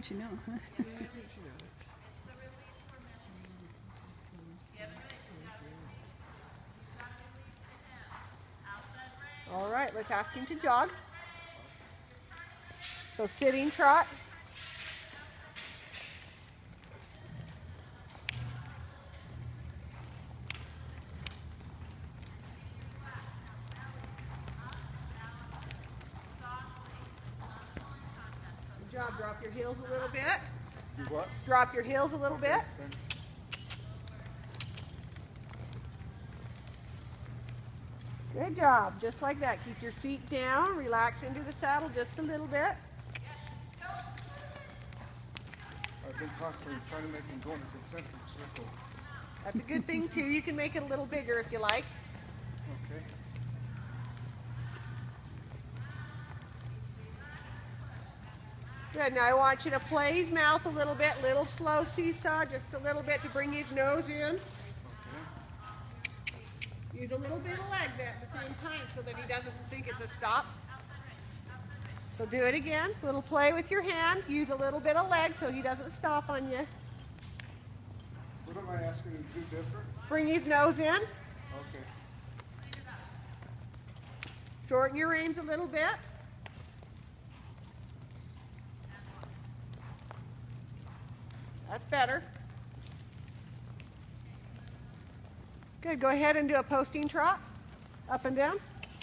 what you know. All right, let's ask him to jog. So sitting trot. Good job. Drop your heels a little bit. Do what? Drop your heels a little bit. Then Good job. Just like that. Keep your feet down. Relax into the saddle just a little bit. I've been constantly trying to make him go in a concentric circle. That's a good thing too. You can make it a little bigger if you like. Okay. Good. Now I want you to play his mouth a little bit. Little slow seesaw, just a little bit to bring his nose in. Okay. Use a little bit of leg there at the same time so that he doesn't think it's a stop. So do it again. Little play with your hand. Use a little bit of leg so he doesn't stop on you. What am I asking him to do different? Bring his nose in. Okay. Shorten your reins a little bit. That's better. Good. Go ahead and do a posting trot. Up and down.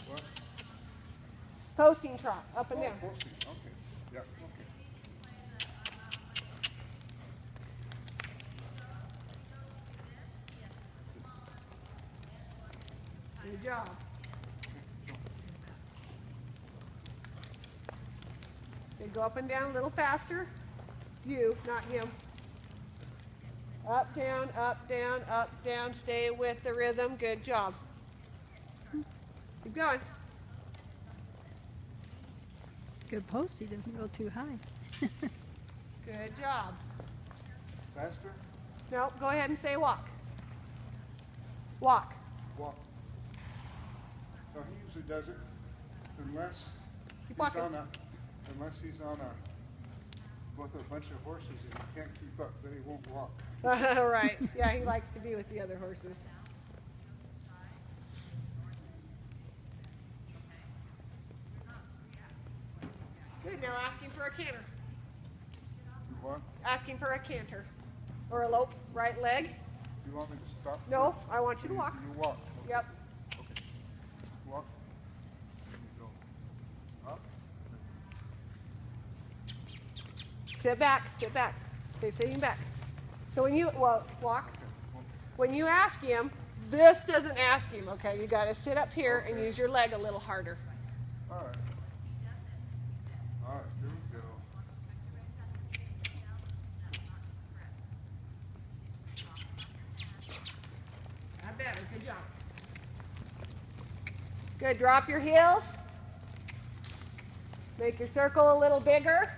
What? Posting trot. Up and down. Posting. Okay. Yeah. Okay. Good job. Okay, go up and down a little faster. You, not him. Up, down, up, down, up, down. Stay with the rhythm. Good job. Keep going. Good post. He doesn't go too high. Good job. Faster? No, go ahead and say walk. Walk. Walk. No, he usually does it unless Keep he's walking. on a with a bunch of horses and he can't keep up, then he won't walk. Right. Yeah, he likes to be with the other horses. Good. Now asking for a canter. You want? Asking for a canter. Or a lope. Right leg. You want me to stop? No, first? I want you to walk. You walk. Okay. Yep. Okay. Walk. Then you go up. Sit back. Sit back. Stay sitting back. So when you walk, Okay. when you ask him, this doesn't ask him, okay? You got to sit up here and use your leg a little harder. All right. All right. Here we go. Not better. Good job. Good. Drop your heels. Make your circle a little bigger.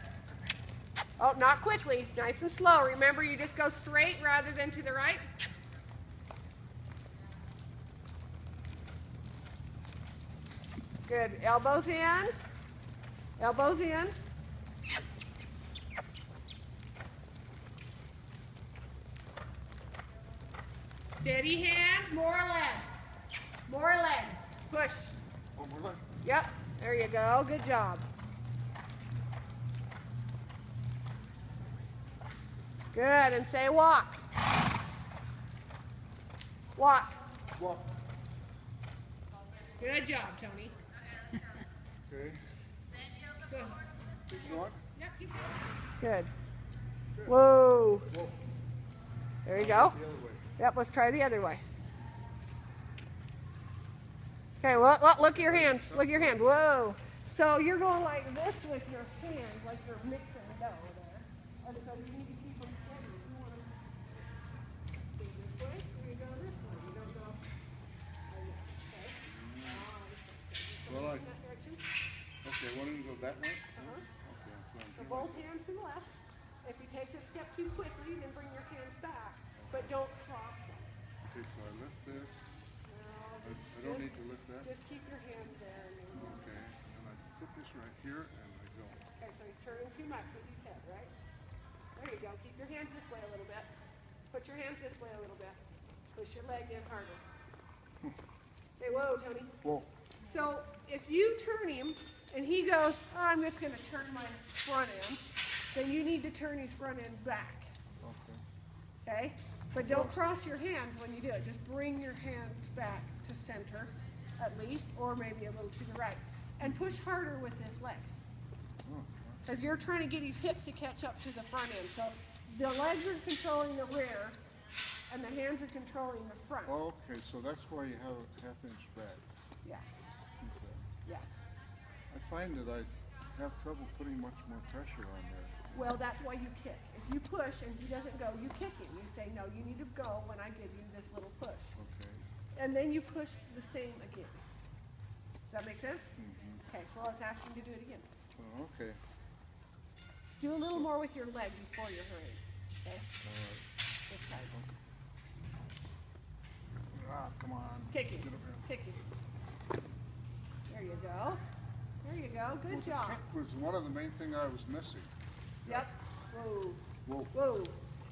Oh, not quickly. Nice and slow. Remember, you just go straight rather than to the right. Good. Elbows in. Elbows in. Steady hand. More leg. More leg. Push. One more leg. Yep. There you go. Good job. Good. And say walk. Walk. Walk. Good job, Tony. Okay. Good. Keep going. Yep, keep going. Good. Whoa. Whoa. There you go. The other way. Yep, let's try the other way. Okay, look at your hands. Look at your hand. Whoa. So you're going like this with your hands, like you're mixing dough there. And so you need to keep them steady. If you want them to go this way, you go this way. You don't go like that. Okay. Well, In that direction. okay, why don't you go that way? Uh-huh. Okay, so I'm So doing both hands to the left. If he takes a step too quickly, then bring your hands back. But don't cross them. okay, so I lift this. No, I don't need to lift that. just keep your hand there. And then go. Okay, and I put this right here and I go. Okay, so he's turning too much with his head, right? There you go. Keep your hands this way a little bit. Put your hands this way a little bit. Push your leg in harder. Hey, whoa, Tony. Whoa. So if you turn him and he goes, oh, I'm just going to turn my front end, then you need to turn his front end back. Okay. Okay? But don't cross your hands when you do it. Just bring your hands back to center at least, or maybe a little to the right. And push harder with this leg. Because you're trying to get his hips to catch up to the front end. So the legs are controlling the rear, and the hands are controlling the front. Okay, so that's why you have a half-inch back. Yeah, Okay. yeah. I find that I have trouble putting much more pressure on there. Well, that's why you kick. If you push and he doesn't go, you kick him. You say, no, you need to go when I give you this little push. Okay. And then you push the same again. Does that make sense? Okay, so let's ask him to do it again. Oh, okay. Do a little more with your leg before you're hurrying. Okay? All right. This time. Ah, come on. Kick him. Get up here. Kick him. There you go. There you go. Good Well, the job. kick was one of the main thing I was missing. Yep. Whoa. Whoa. Whoa.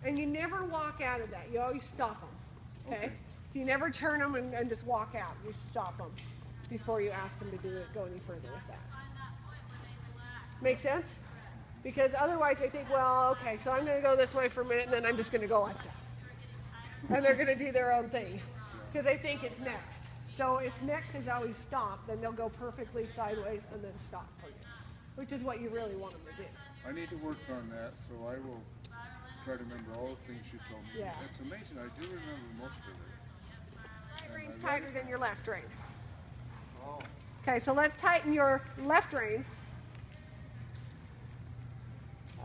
And you never walk out of that. You always stop them. Okay? Okay. So you never turn them and just walk out. You stop them before you ask them to do it, go any further with that. Make sense? Because otherwise they think, well, okay, so I'm going to go this way for a minute and then I'm just going to go like that. And they're going to do their own thing because they think it's next. So if next is always stop, then they'll go perfectly sideways and then stop for you, which is what you really want them to do. I need to work on that, so I will try to remember all the things you told me. Yeah. It's amazing. I do remember most of it. Right And rein I tighter like- than your left rein. Oh, Okay, so let's tighten your left rein.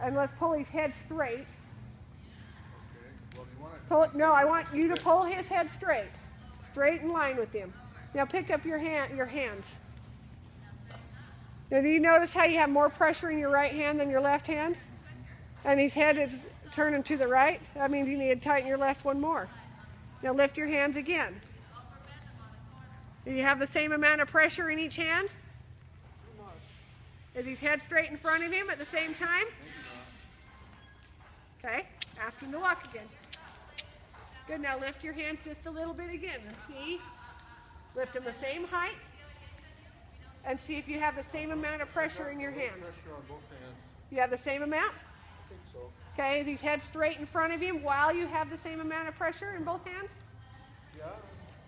And let's pull his head straight. okay. Well, you want to... No, I want you to pull his head straight. Straight in line with him. Now pick up your hands. Now do you notice how you have more pressure in your right hand than your left hand? And his head is turning to the right? That means you need to tighten your left one more. Now lift your hands again. Do you have the same amount of pressure in each hand? Is his head straight in front of him at the same time? Okay, ask him to walk again. Good, now lift your hands just a little bit again and see. Lift them the same height and see if you have the same amount of pressure in your hand. Pressure on both hands. You have the same amount? I think so. Okay, is his head straight in front of him while you have the same amount of pressure in both hands? Yeah.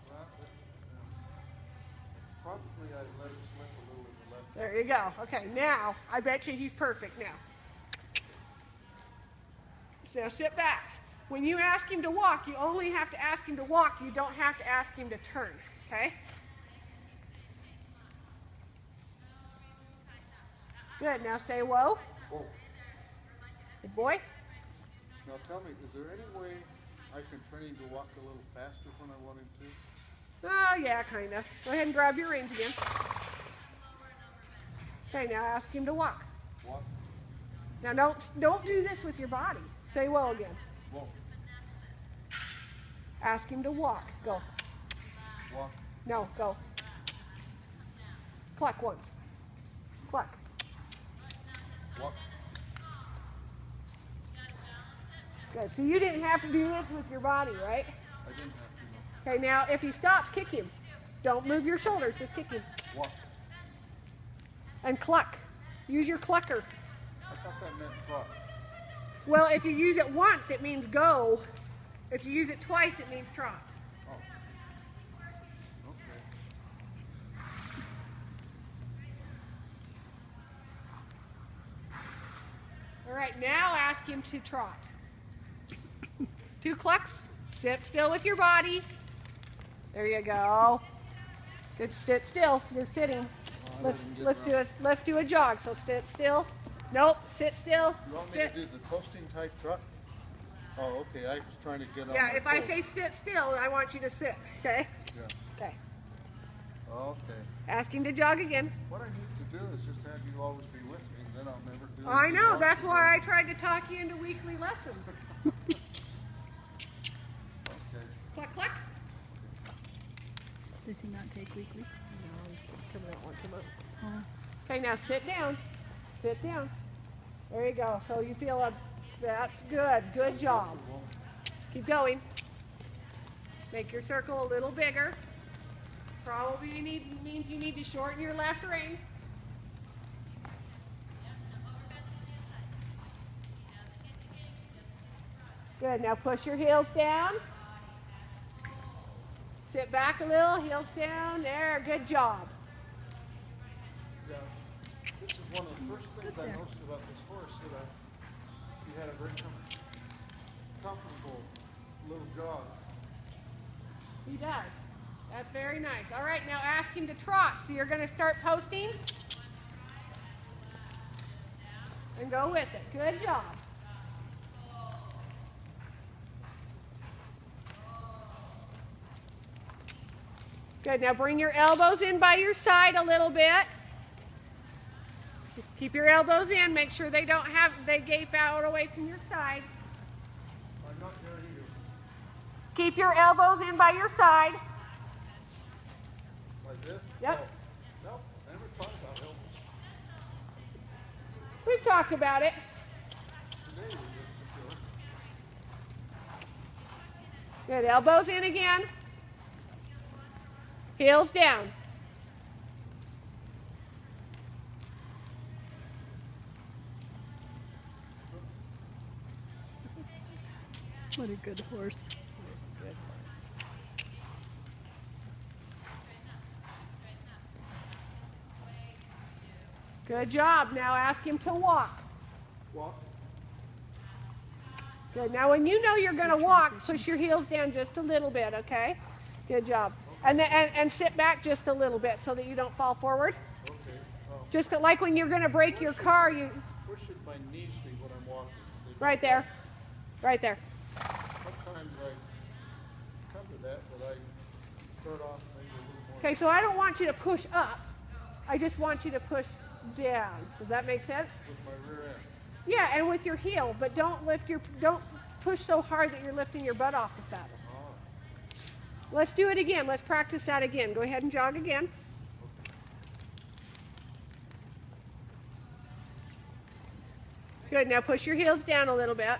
Well, probably I let it slip a little in the left. There you go. Okay, now I bet you he's perfect now. So sit back. When you ask him to walk, you only have to ask him to walk. You don't have to ask him to turn, okay? Good, now say whoa. Whoa. Good boy. Now tell me, is there any way I can train him to walk a little faster when I want him to? Oh, yeah, kind of. Go ahead and grab your reins again. Okay, now ask him to walk. Walk. Now don't do this with your body. Say whoa again. Whoa. Ask him to walk. Go. Walk. No, go. Cluck once. Cluck. Walk. Good. So you didn't have to do this with your body, right? I didn't have to. No. Okay, now if he stops, kick him. Don't move your shoulders, just kick him. Walk. And cluck. Use your clucker. I thought that meant trot. Well, if you use it once, it means go. If you use it twice, it means trot. Oh. Okay. All right, now ask him to trot. 2 clucks. Sit still with your body. There you go. Good. Sit still. You're sitting. Let's do a jog. So sit still. Nope. Sit still. You want me Sit. to do the coasting type trot? Oh, okay. I was trying to get on Yeah. my If I toes. say sit still, I want you to sit. Okay. Yeah. Okay. Okay. Ask him to jog again. What I need to do is just have you always be with me, and then I'll never do I anything know. wrong That's again. why I tried to talk you into weekly lessons. Okay. Cluck cluck. Does he not take weekly? No, he's coming out once a month. Oh. Okay, now sit down. Sit down. There you go. So you feel a That's good. Good job. Keep going. Make your circle a little bigger. Probably means you need to shorten your left rein. Good. Now push your heels down. Sit back a little, heels down. There. Good job. Yeah. This is one of the first things I noticed about this horse, that he had a very comfortable little jog. He does. That's very nice. All right, now ask him to trot. So you're going to start posting. And go with it. Good job. Good. Now bring your elbows in by your side a little bit. Keep your elbows in. Make sure they gape out away from your side. I'm not there either. Keep your elbows in by your side. Like this? Yep. No, I never thought about elbows. We've talked about it. Today we did for sure. Good. Elbows in again. Heels down. What a good horse. Good job. Now ask him to walk. Walk. Good. Now when you know you're going to Good walk, transition. push your heels down just a little bit, okay? Good job. And sit back just a little bit so that you don't fall forward. Okay. Oh. Just like when you're going to brake your car, you Where should my knees be when I'm walking? right there. Right there. Sometimes I come to that, but I start off maybe a little more. Okay, so I don't want you to push up. I just want you to push down. Does that make sense? With my rear end. Yeah, and with your heel, but don't push so hard that you're lifting your butt off the saddle. Oh. Let's do it again. Let's practice that again. Go ahead and jog again. Good. Now push your heels down a little bit.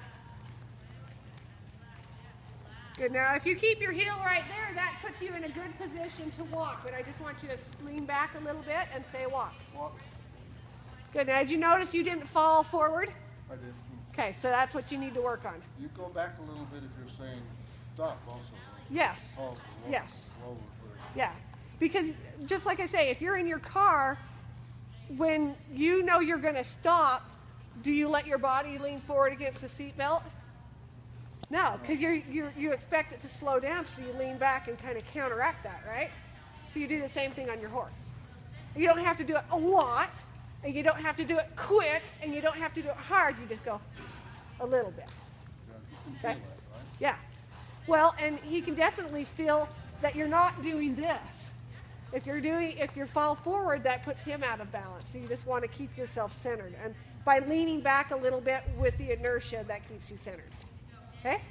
Good. Now if you keep your heel right there, that puts you in a good position to walk. But I just want you to lean back a little bit and say walk. Walk. Good. Now did you notice you didn't fall forward? I did. Okay, so that's what you need to work on. You go back a little bit if you're saying stop also. Right? Yes. Oh, Yes. Lower first. Yeah, because just like I say, if you're in your car, when you know you're going to stop, do you let your body lean forward against the seat belt? No, because you expect it to slow down, so you lean back and kind of counteract that, right? So you do the same thing on your horse. You don't have to do it a lot, and you don't have to do it quick, and you don't have to do it hard. You just go a little bit. Yeah, you can Okay. feel that, right? Yeah. Well, and he can definitely feel that you're not doing this. If you fall forward, that puts him out of balance. So you just want to keep yourself centered. And by leaning back a little bit with the inertia, that keeps you centered. Okay? Okay,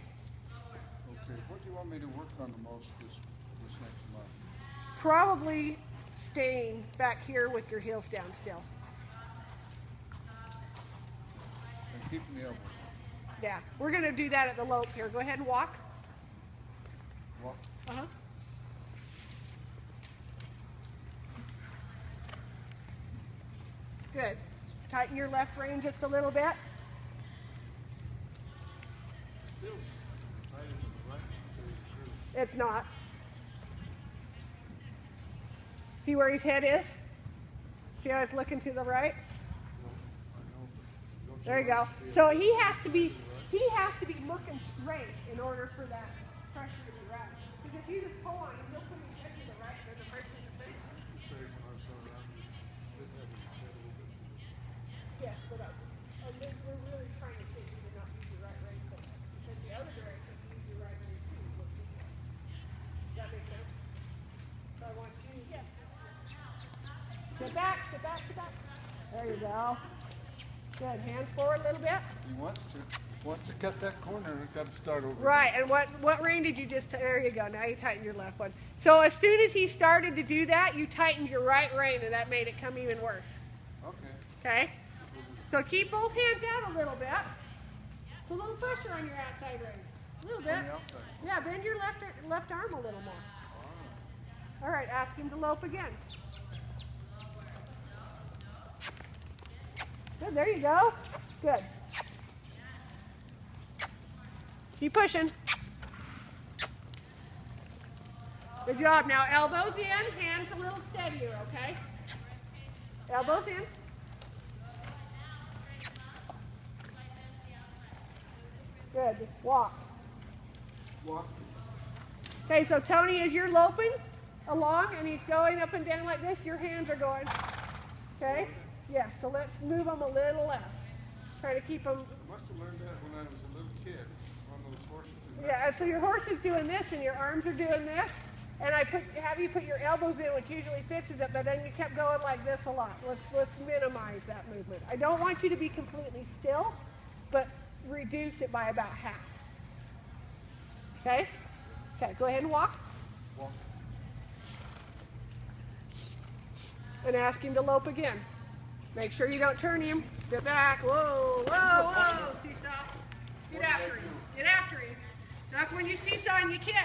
what do you want me to work on the most this next month? Probably staying back here with your heels down still. And keeping the elbows up. Yeah. We're going to do that at the lope here. Go ahead and walk. Walk. Uh-huh. Good. Tighten your left rein just a little bit. Still tighter than the right, to tell you the truth. It's not. See where his head is? See how it's looking to the right? I know, but don't There you go. want to So he has to be looking straight in order for that pressure to be right. Because if you just pull on him, he'll put his head to the right, then the pressure is the same. say when I was going around, you didn't have his head a little bit. Yes, but we're really trying to get you to not use your right rein so much. Because the other direction, you use your right rein too. Does that make sense? So I want you, yes. Sit back, sit back, sit back. There you go. Good. Hands forward a little bit. He wants to. Once you cut that corner, it's got to start over. Right, and what rein did you just, there you go, now you tighten your left one. So as soon as he started to do that, you tightened your right rein and that made it come even worse. Okay. Okay? So keep both hands out a little bit. A little pressure on your outside rein. A little bit. On the outside. Yeah, bend your left arm a little more. All right, ask him to lope again. Good, there you go. Good. Keep pushing. Good job. Now elbows in, hands a little steadier, okay? Elbows in. Good. Walk. Walk. Okay, so Tony, as you're loping along and he's going up and down like this, your hands are going. Okay? Yes, so let's move them a little less. Try to keep them. I must have learned that when I was a little kid on those horses. Yeah, so your horse is doing this and your arms are doing this. And I have you put your elbows in, which usually fixes it, but then you kept going like this a lot. Let's minimize that movement. I don't want you to be completely still, but reduce it by about half. Okay? Okay, go ahead and walk. Walk. And ask him to lope again. Make sure you don't turn him. Get back. Whoa, whoa, whoa, seesaw. Get after him. Get after him. That's when you seesaw and you kick.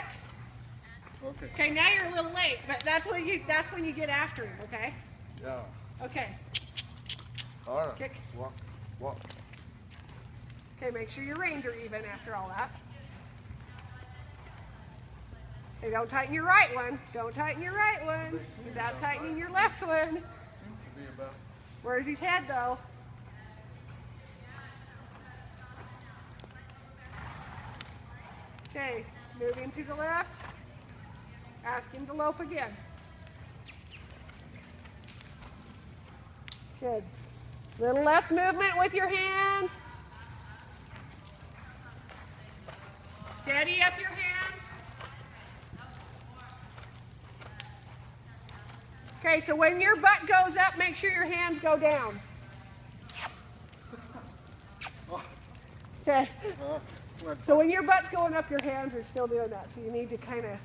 Okay. Okay, now you're a little late, but that's when you get after him, okay? Yeah. Okay. All right. Kick. Walk. Walk. Okay, make sure your reins are even after all that. Okay, don't tighten your right one. Don't tighten your right one without tightening your left one. Seems to be about. Where's his head though? Okay, moving to the left. Ask him to lope again. Good. Little less movement with your hands. Steady up your hands. Okay, so when your butt goes up, make sure your hands go down. Okay. What? So when your butt's going up, your hands are still doing that. So you need to kind of